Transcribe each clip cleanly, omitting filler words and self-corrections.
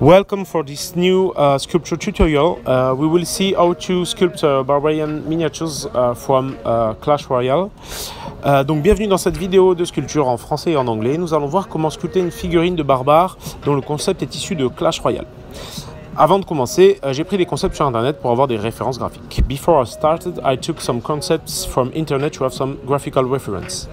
Welcome for this new sculpture tutorial. We will see how to sculpt barbarian miniatures from Clash Royale. Donc bienvenue dans cette vidéo de sculpture en français et en anglais. Nous allons voir comment sculpter une figurine de barbare dont le concept est issu de Clash Royale. Avant de commencer, j'ai pris des concepts sur internet pour avoir des références graphiques. Before I started, I took some concepts from internet to have some graphical reference.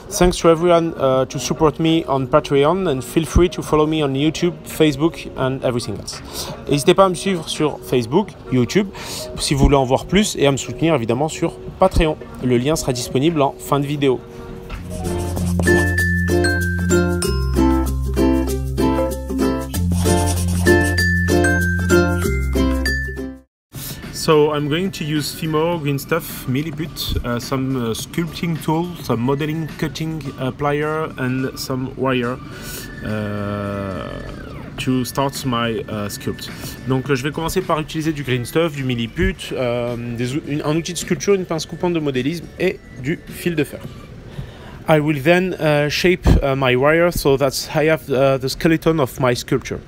Thanks to everyone to support me on Patreon and feel free to follow me on YouTube, Facebook and everything else. N'hésitez pas à me suivre sur Facebook, YouTube, si vous voulez en voir plus et à me soutenir évidemment sur Patreon. Le lien sera disponible en fin de vidéo. So I'm going to use Fimo, green stuff, milliput, some sculpting tool, some modeling cutting plier and some wire to start my sculpt. Donc je vais commencer par utiliser du green stuff, du milliput, un outil de sculpture, une pince coupante de modélisme et du fil de fer. I will then shape my wire so that I have the skeleton of my sculpture.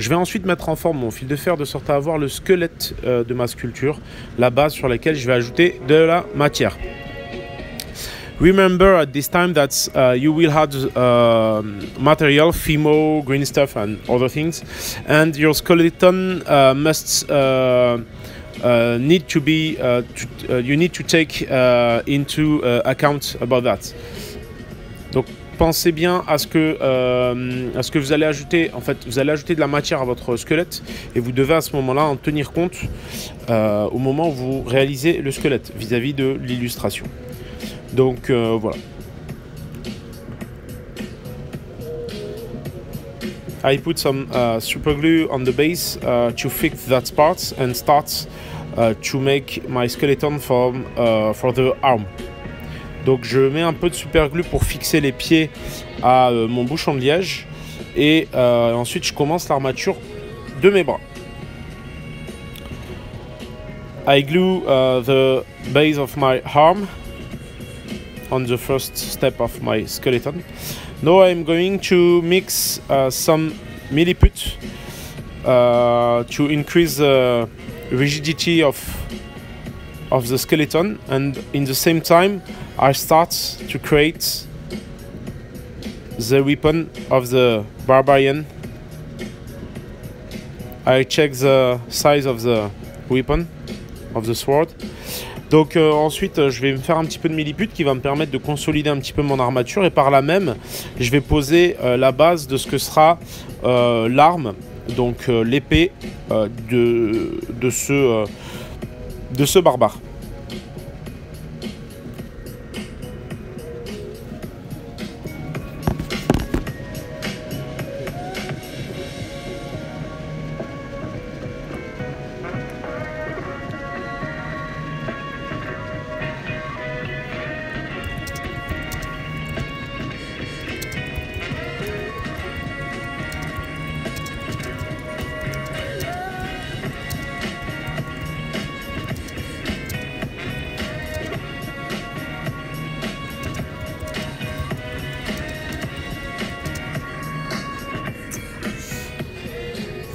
Je vais ensuite mettre en forme mon fil de fer de sorte à avoir le squelette de ma sculpture, la base sur laquelle je vais ajouter de la matière. Remember at this time that you will have material, Fimo, green stuff and other things, and your skeleton must need to be, you need to take into account about that. Donc, pensez bien à ce que vous allez ajouter. En fait, vous allez ajouter de la matière à votre squelette et vous devez à ce moment-là en tenir compte au moment où vous réalisez le squelette vis-à-vis de l'illustration. Donc voilà. I put some super glue on the base to fix that part and start to make my skeleton for the arm. Donc je mets un peu de super glue pour fixer les pieds à mon bouchon de liège et ensuite je commence l'armature de mes bras. I glue the base of my arm on the first step of my skeleton. Now I'm going to mix some milliput to increase the rigidity of the skeleton, and in the same time I start to create the weapon of the barbarian. I check the size of the weapon, of the sword. Donc ensuite je vais me faire un petit peu de milliput qui va me permettre de consolider un petit peu mon armature et par là même je vais poser la base de ce que sera l'arme, donc l'épée de ce barbare.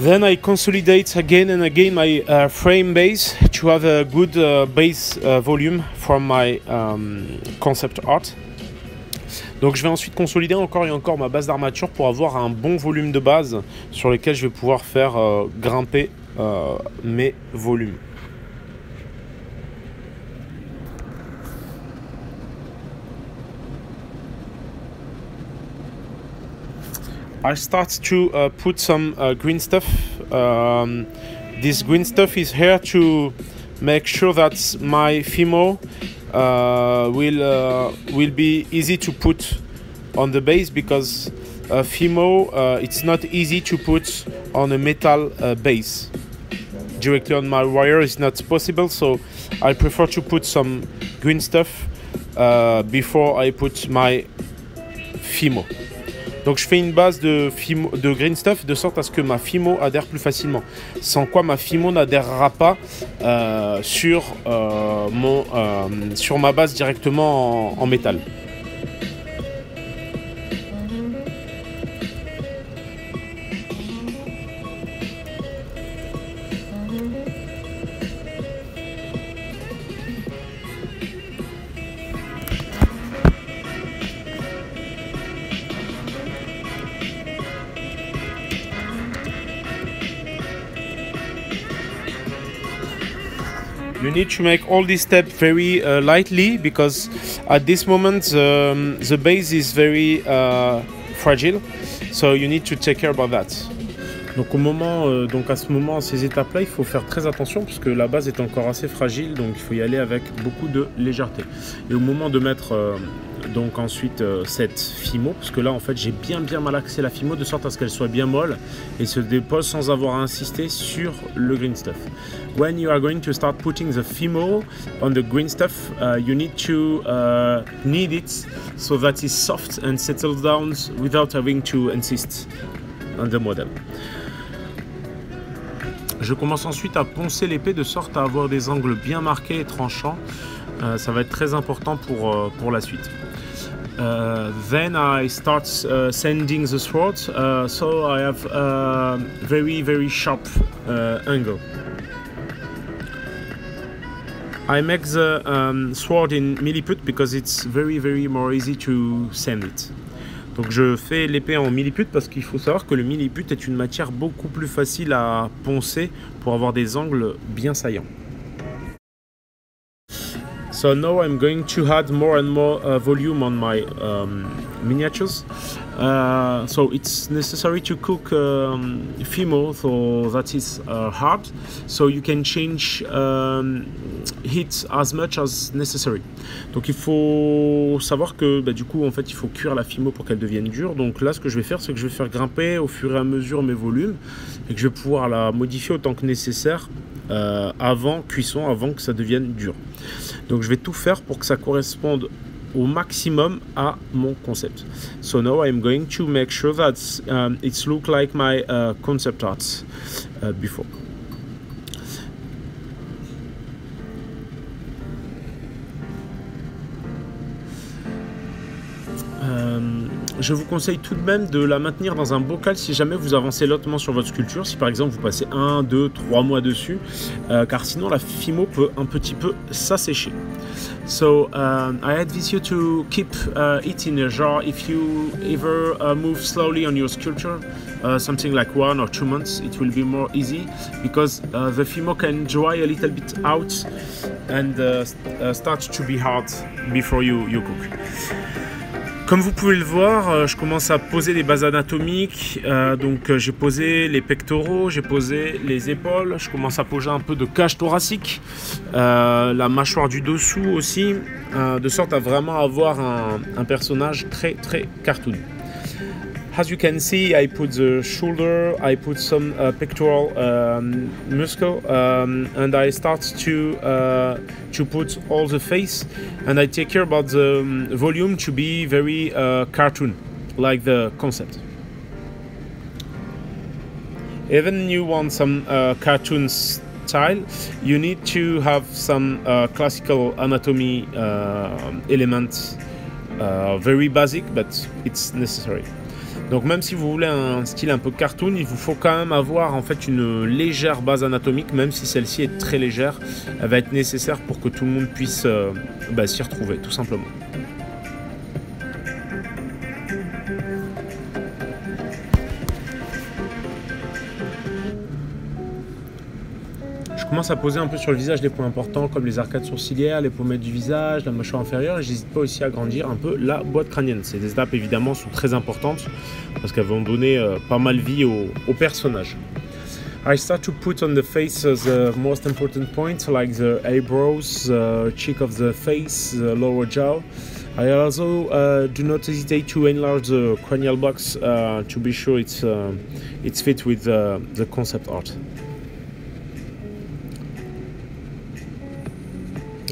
Then I consolidate again and again my frame base to have a good base volume from my concept art. Donc je vais ensuite consolider encore et encore ma base d'armature pour avoir un bon volume de base sur lequel je vais pouvoir faire grimper mes volumes. I start to put some green stuff. This green stuff is here to make sure that my Fimo will be easy to put on the base, because Fimo it's not easy to put on a metal base. Directly on my wire is not possible, so I prefer to put some green stuff before I put my Fimo. Donc je fais une base de green stuff de sorte à ce que ma Fimo adhère plus facilement. Sans quoi ma Fimo n'adhérera pas sur ma base directement en métal. You need to make all these steps very lightly because at this moment the base is very fragile, so you need to take care about that. Donc à ce moment, ces étapes-là, il faut faire très attention puisque la base est encore assez fragile, donc il faut y aller avec beaucoup de légèreté. Et au moment de mettre donc ensuite cette fimo, parce que là en fait j'ai bien malaxé la fimo de sorte à ce qu'elle soit bien molle et se dépose sans avoir à insister sur le green stuff. When you are going to start putting the fimo on the green stuff, you need to knead it so that it's soft and settles down without having to insist on the model. Je commence ensuite à poncer l'épée de sorte à avoir des angles bien marqués et tranchants. Ça va être très important pour la suite. Then I start sanding the sword, so I have a very sharp angle. I make the sword in milliput because it's very more easy to sand it. Donc je fais l'épée en milliput parce qu'il faut savoir que le milliput est une matière beaucoup plus facile à poncer pour avoir des angles bien saillants. So now I'm going to add more and more volume on my miniatures. So it's necessary to cook fimo, so that is hard. So you can change heat as much as necessary. Donc il faut savoir que du coup en fait il faut cuire la fimo pour qu'elle devienne dure. Donc là ce que je vais faire c'est que je vais faire grimper au fur et à mesure mes volumes et que je vais pouvoir la modifier autant que nécessaire avant cuisson, avant que ça devienne dur. Donc je vais tout faire pour que ça corresponde au maximum à mon concept. So now I'm going to make sure that it's look like my concept art before. Je vous conseille tout de même de la maintenir dans un bocal si jamais vous avancez lentement sur votre sculpture, si par exemple vous passez 1, 2, 3 mois dessus, car sinon la fimo peut un petit peu s'assécher. So I advise you to keep it in a jar if you ever move slowly on your sculpture, something like 1 or 2 months, it will be more easy because the fimo can dry a little bit out and start to be hard before you cook. Comme vous pouvez le voir, je commence à poser des bases anatomiques, donc j'ai posé les pectoraux, j'ai posé les épaules, je commence à poser un peu de cage thoracique, la mâchoire du dessous aussi, de sorte à vraiment avoir un personnage très cartoon. As you can see, I put the shoulder, I put some pectoral muscle, and I start to put all the face, and I take care about the volume to be very cartoon, like the concept. Even you want some cartoon style, you need to have some classical anatomy elements, very basic, but it's necessary. Donc même si vous voulez un style un peu cartoon, il vous faut quand même avoir en fait une légère base anatomique, même si celle-ci est très légère, elle va être nécessaire pour que tout le monde puisse s'y retrouver, tout simplement. Je commence à poser un peu sur le visage les points importants comme les arcades sourcilières, les pommettes du visage, la mâchoire inférieure, et j'hésite pas aussi à agrandir un peu la boîte crânienne. Ces étapes évidemment sont très importantes parce qu'elles vont donner pas mal vie au personnage. I start to put on the face the most important points like the eyebrows, the cheek of the face, the lower jaw. I also do not hesitate to enlarge the cranial box to be sure it's fit with the concept art.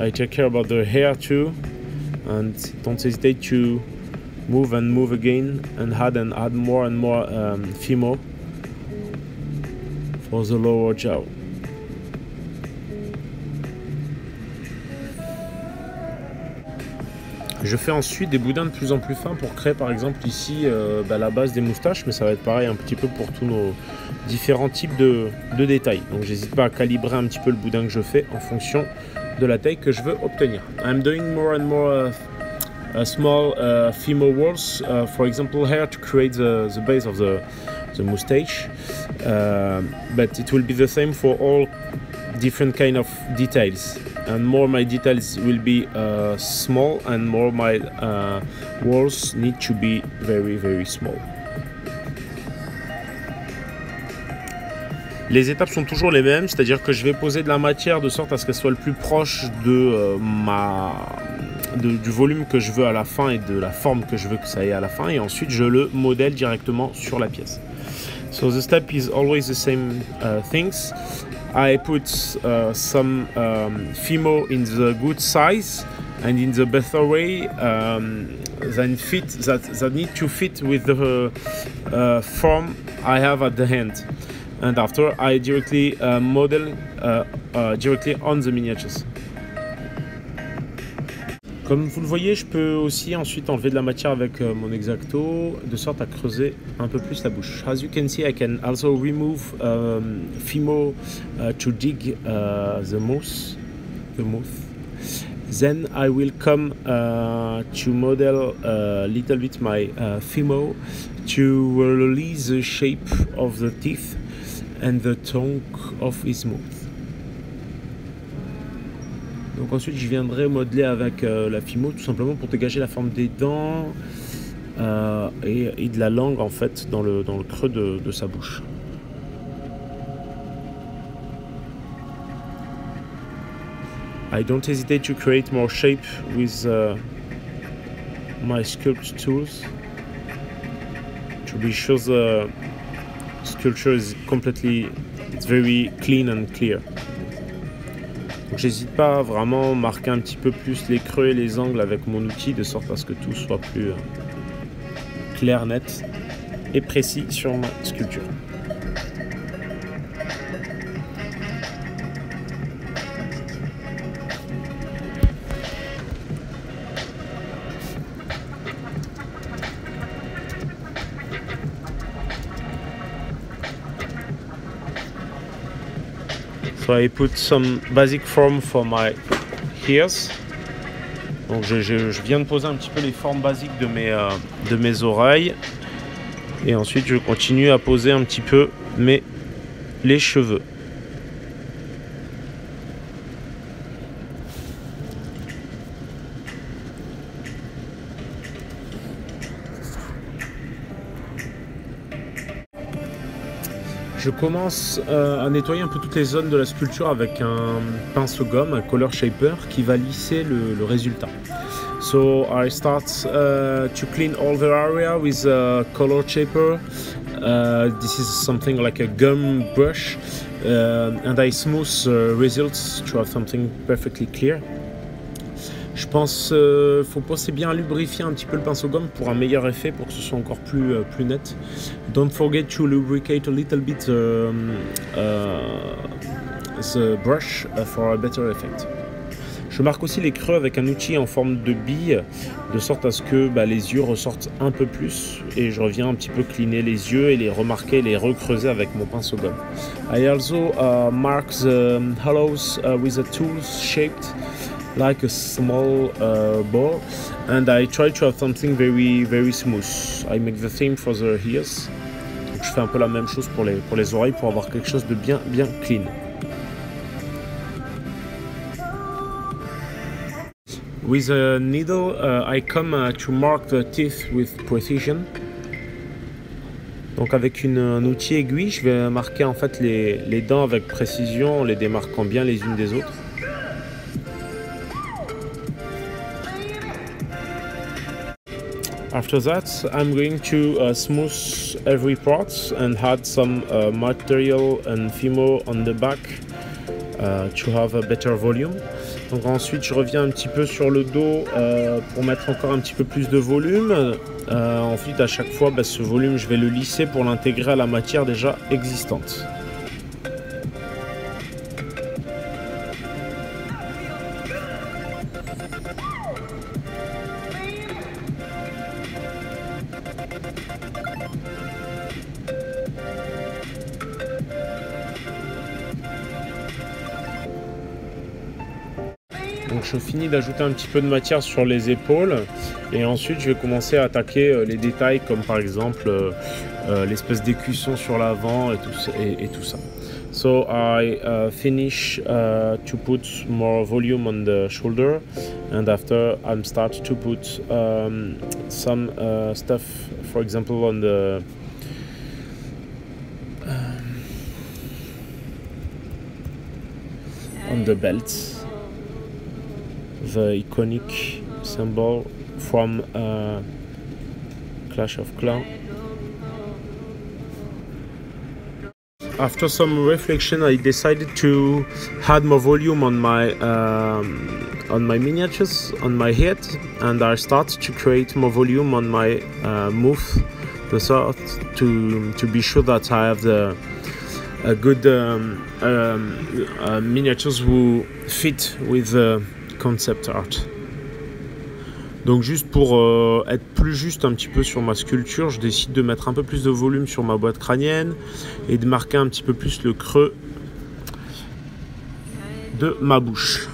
I take care about the hair too, and don't hesitate to move and move again and add more and more fimo for the lower jaw. Je fais ensuite des boudins de plus en plus fins pour créer par exemple ici la base des moustaches, mais ça va être pareil un petit peu pour tous nos différents types de détails. Donc j'hésite pas à calibrer un petit peu le boudin que je fais en fonction de la taille que je veux obtenir. I'm doing more and more small fimo walls, for example here to create the base of the moustache, but it will be the same for all different kind of details, and more my details will be small, and more my walls need to be very small. Les étapes sont toujours les mêmes, c'est-à-dire que je vais poser de la matière de sorte à ce qu'elle soit le plus proche de du volume que je veux à la fin et de la forme que je veux que ça ait à la fin, et ensuite je le modèle directement sur la pièce. So the step is always the same things. I put some Fimo in the good size and in the better way that need to fit with the form I have at the hand. And after I directly model directly on the miniatures. Comme vous le voyez, je peux aussi ensuite enlever de la matière avec mon X-Acto de sorte à creuser un peu plus la bouche. As you can see, I can also remove Fimo to dig the mouth. Then I will come to model a little bit my Fimo to release the shape of the teeth and the tongue of his mouth. Donc ensuite je viendrai modeler avec la Fimo tout simplement pour dégager la forme des dents et de la langue en fait dans le creux de sa bouche. I don't hesitate to create more shape with my sculpt tools to be sure the sculpture is it's very clean and clear. Donc j'hésite pas à vraiment marquer un petit peu plus les creux et les angles avec mon outil de sorte à ce que tout soit plus clair, net et précis sur ma sculpture. So I put some basic form for my ears. Donc je viens de poser un petit peu les formes basiques de mes oreilles. Et ensuite je continue à poser un petit peu les cheveux. Je commence à nettoyer un peu toutes les zones de la sculpture avec un pinceau gomme, un color shaper qui va lisser le résultat. So I start to clean all the area with a color shaper. This is something like a gum brush, and I smooth results to have something perfectly clear. Je pense faut penser bien à lubrifier un petit peu le pinceau gomme pour un meilleur effet, pour que ce soit encore plus net. Don't forget to lubricate a little bit the brush for a better effect. Je marque aussi les creux avec un outil en forme de bille, de sorte à ce que les yeux ressortent un peu plus, et je reviens un petit peu cleaner les yeux et les remarquer, les recreuser avec mon pinceau gomme. I also mark the hollows with a tool shaped like a small ball, and I try to have something very smooth. I make the same for the ears. Donc, je fais un peu la même chose pour les oreilles pour avoir quelque chose de bien clean. With a needle, I come to mark the teeth with precision. Donc avec un outil aiguille, je vais marquer en fait les dents avec précision, en les démarquant bien les unes des autres. After that, I'm going to smooth every part and add some material and Fimo on the back to have a better volume. Donc ensuite, je reviens un petit peu sur le dos pour mettre encore un petit peu plus de volume. Ensuite, à chaque fois, ce volume, je vais le lisser pour l'intégrer à la matière déjà existante. Donc je finis d'ajouter un petit peu de matière sur les épaules et ensuite je vais commencer à attaquer les détails comme par exemple l'espèce d'écusson sur l'avant et tout ça. So I finish to put more volume on the shoulder, and after I'm start to put some stuff, for example, on the belt, the iconic symbol from Clash of Clans. After some reflection, I decided to add more volume on my miniatures, on my head, and I start to create more volume on my mouth, the sort to be sure that I have a good miniatures who fit with the concept art. Donc juste pour être plus juste un petit peu sur ma sculpture, je décide de mettre un peu plus de volume sur ma boîte crânienne et de marquer un petit peu plus le creux de ma bouche.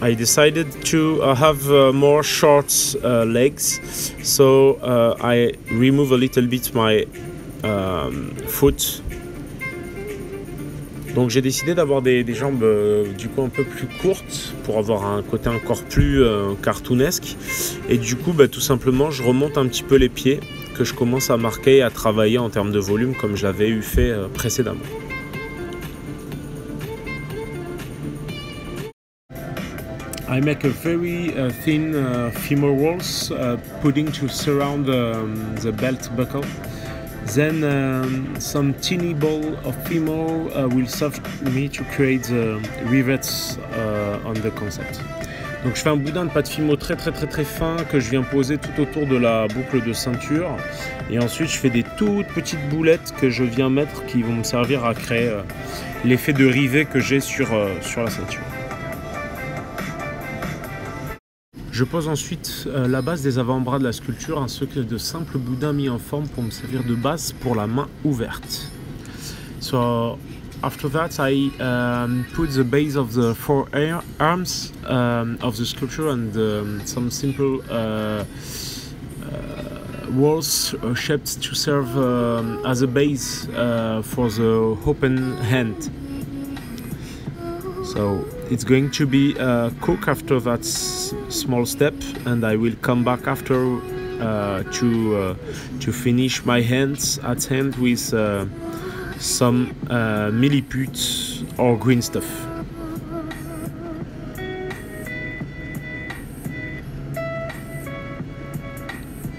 I decided to have more short legs, so I remove a little bit my foot. Donc j'ai décidé d'avoir des jambes du coup un peu plus courtes pour avoir un côté encore plus cartoonesque. Et du coup tout simplement je remonte un petit peu les pieds que je commence à marquer et à travailler en termes de volume comme j'avais eu fait précédemment. I make a very thin femur walls pudding to surround the belt buckle. Then some teeny ball of femur will serve me to create the rivets on the concept. Donc je fais un boudin de pâte fimo très fin que je viens poser tout autour de la boucle de ceinture et ensuite je fais des toutes petites boulettes que je viens mettre qui vont me servir à créer l'effet de rivet que j'ai sur la ceinture. Je pose ensuite la base des avant-bras de la sculpture ainsi que de simples boudins mis en forme pour me servir de base pour la main ouverte. So after that I put the base of the four arms of the sculpture and some simple walls shaped to serve as a base for the open hand. So it's going to be cooked after that small step, and I will come back after to finish my hands at hand with some milliput or green stuff.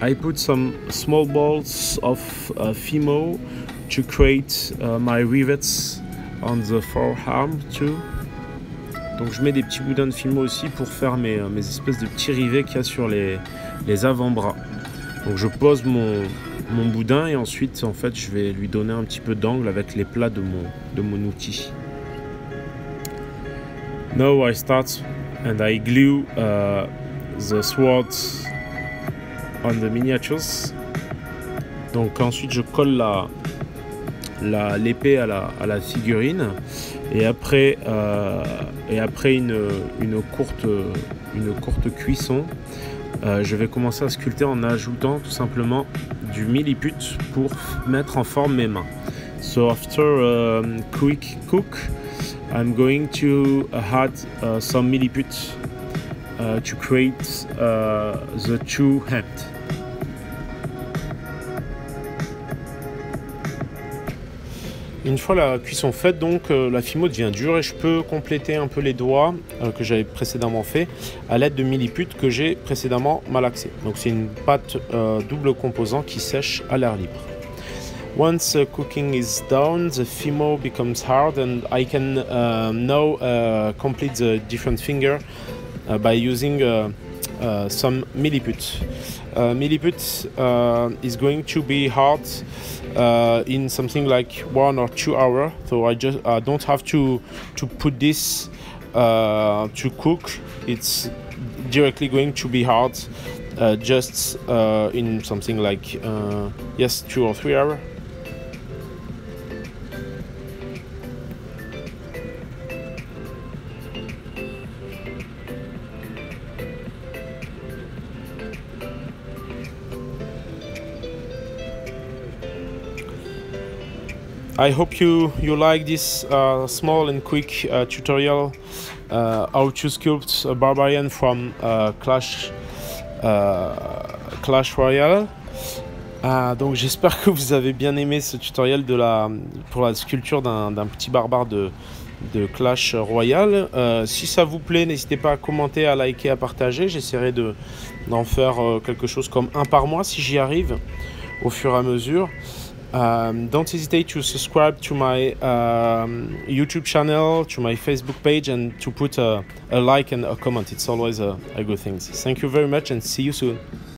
I put some small balls of Fimo to create my rivets on the forearm too. Donc je mets des petits boudins de Fimo aussi pour faire mes espèces de petits rivets qu'il y a sur les avant-bras. Donc je pose mon boudin et ensuite en fait je vais lui donner un petit peu d'angle avec les plats de mon outil. Now I start and I glue the sword on the miniatures. Donc ensuite je colle l'épée à la figurine et après une courte cuisson je vais commencer à sculpter en ajoutant tout simplement du milliput pour mettre en forme mes mains. So after quick cook I'm going to add some milliput to create the two hands. Une fois la cuisson faite, donc la Fimo devient dure et je peux compléter un peu les doigts que j'avais précédemment fait à l'aide de milliput que j'ai précédemment malaxé. Donc c'est une pâte double composant qui sèche à l'air libre. Once cooking is done, the Fimo becomes hard and I can now complete the different finger by using some milliput. Milliput is going to be hard in something like 1 or 2 hours, so I don't have to put this to cook. It's directly going to be hard just in something like 2 or 3 hours. I hope you like this small and quick tutorial how to sculpt a barbarian from Clash Royale. Donc j'espère que vous avez bien aimé ce tutoriel pour la sculpture d'un petit barbare de Clash Royale. Si ça vous plaît, n'hésitez pas à commenter, à liker, à partager. J'essaierai d'en faire quelque chose comme un par mois si j'y arrive au fur et à mesure. Don't hesitate to subscribe to my YouTube channel, to my Facebook page, and to put a like and a comment. It's always a good thing. Thank you very much and see you soon.